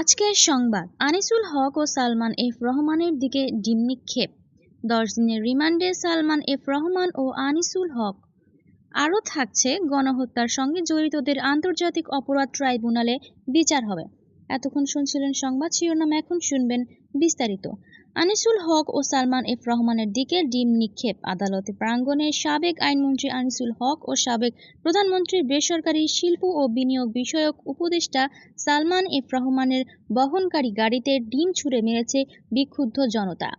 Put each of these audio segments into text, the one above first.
আজকের সংবাদ, আনিসুল হক ও সালমান এফ রহমানের দিকে ডিম নিক্ষেপ। 10 দিনের রিমান্ডে সালমান এফ রহমান ও আনিসুল হক। আরও থাকছে, গণহত্যার সঙ্গে জড়িতদের আন্তর্জাতিক অপরাধ ট্রাইব্যুনালে বিচার হবে। এতক্ষণ শুনছিলেন সংবাদ শিরোনাম, এখন শুনবেন বিস্তারিত। আনিসুল হক ও সালমান এফ রহমানের দিকে ডিম নিক্ষেপ। আদালতে প্রাঙ্গণে সাবেক আইনমন্ত্রী আনিসুল হক ও সাবেক প্রধানমন্ত্রীর বেসরকারি শিল্প ও বিনিয়োগ বিষয়ক উপদেষ্টা সালমান এফ রহমানের বহনকারী গাড়িতে ডিম ছুঁড়ে মেরেছে বিক্ষুব্ধ জনতা।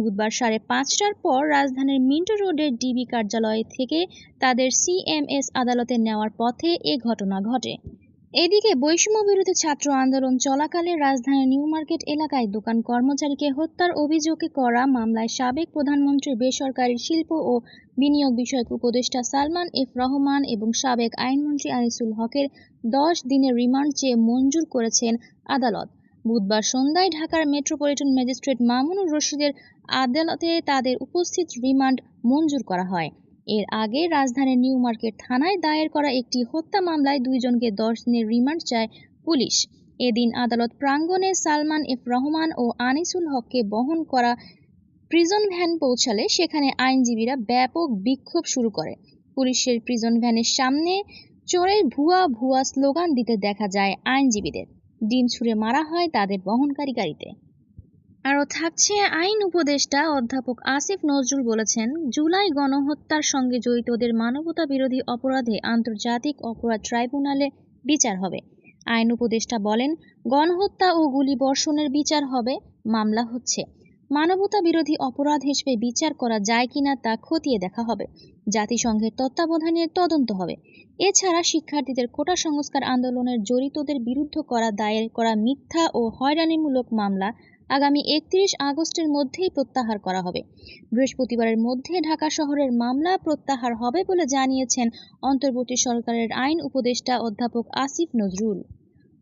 বুধবার 5:30টার পর রাজধানীর মিন্টো রোডের ডিবি কার্যালয় থেকে তাদের সিএমএস আদালতে নেওয়ার পথে এ ঘটনা ঘটে। এদিকে বৈষম্য বিরোধী ছাত্র আন্দোলন চলাকালে রাজধানীর নিউ মার্কেট এলাকায় দোকান কর্মচারীকে হত্যার অভিযোগে করা মামলায় সাবেক প্রধানমন্ত্রীর বেসরকারি শিল্প ও বিনিয়োগ বিষয়ক উপদেষ্টা সালমান এফ রহমান এবং সাবেক আইনমন্ত্রী আনিসুল হকের 10 দিনের রিমান্ড চেয়ে মঞ্জুর করেছেন আদালত। বুধবার সন্ধ্যায় ঢাকার মেট্রোপলিটন ম্যাজিস্ট্রেট মামুনুর রশিদের আদালতে তাদের উপস্থিত রিমান্ড মঞ্জুর করা হয়। এর আগে রাজধানীর নিউ মার্কেট থানায় দায়ের করা একটি হত্যা মামলায় 2 জনকে 10 দিনের রিমান্ড চায় পুলিশ। এদিন আদালত প্রাঙ্গণে সালমান এফ রহমান ও আনিসুল হককে বহন করা প্রিজন ভ্যান পৌঁছালে সেখানে আইনজীবীরা ব্যাপক বিক্ষোভ শুরু করে। পুলিশের প্রিজন ভ্যানের সামনে চোরের ভুয়া ভুয়া স্লোগান দিতে দেখা যায় আইনজীবীদের। ডিম ছুঁড়ে মারা হয় তাদের বহনকারী গাড়িতে। আরও থাকছে, আইন উপদেষ্টা অধ্যাপক আসিফ নজরুল বলেছেন, জুলাই গণহত্যার সঙ্গে জড়িতদের মানবতা বিরোধী অপরাধে আন্তর্জাতিক অপরাধ ট্রাইব্যুনালে বিচার হবে। আইন উপদেষ্টা বলেন, গণহত্যা ও গুলিবর্ষণের বিচার হবে, মামলা হচ্ছে। মানবতা বিরোধী অপরাধ হিসেবে বিচার করা যায় কিনা তা খতিয়ে দেখা হবে। জাতিসংঘের তত্ত্বাবধানে তদন্ত হবে। এছাড়া শিক্ষার্থীদের কোটা সংস্কার আন্দোলনের জড়িতদের বিরুদ্ধে দায়ের করা মিথ্যা ও হয়রানিমূলক মামলা আগামী 31 আগস্টের মধ্যেই প্রত্যাহার করা হবে। বৃহস্পতিবারের মধ্যে ঢাকা শহরের মামলা প্রত্যাহার হবে বলে জানিয়েছেন অন্তর্বর্তী সরকারের আইন উপদেষ্টা অধ্যাপক আসিফ নজরুল।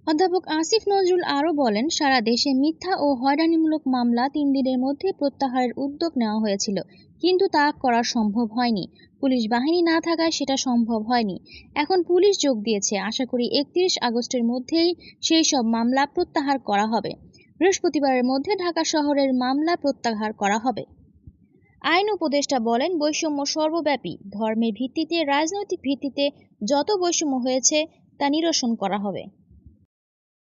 অধ্যাপক আসিফ নজরুল আরও বলেন, সারা দেশে মিথ্যা ও হয়রানিমূলক মামলা 3 দিনের মধ্যে প্রত্যাহারের উদ্যোগ নেওয়া হয়েছিল, কিন্তু তা করা সম্ভব হয়নি। পুলিশ বাহিনী না থাকায় সেটা সম্ভব হয়নি। এখন পুলিশ যোগ দিয়েছে। আশা করি 31 আগস্টের মধ্যেই সেই সব মামলা প্রত্যাহার করা হবে। বৃহস্পতিবারের মধ্যে ঢাকা শহরের মামলা প্রত্যাহার করা হবে। আইন উপদেষ্টা বলেন, বৈষম্য সর্বব্যাপী। ধর্মের ভিত্তিতে, রাজনৈতিক ভিত্তিতে যত বৈষম্য হয়েছে তা নিরসন করা হবে।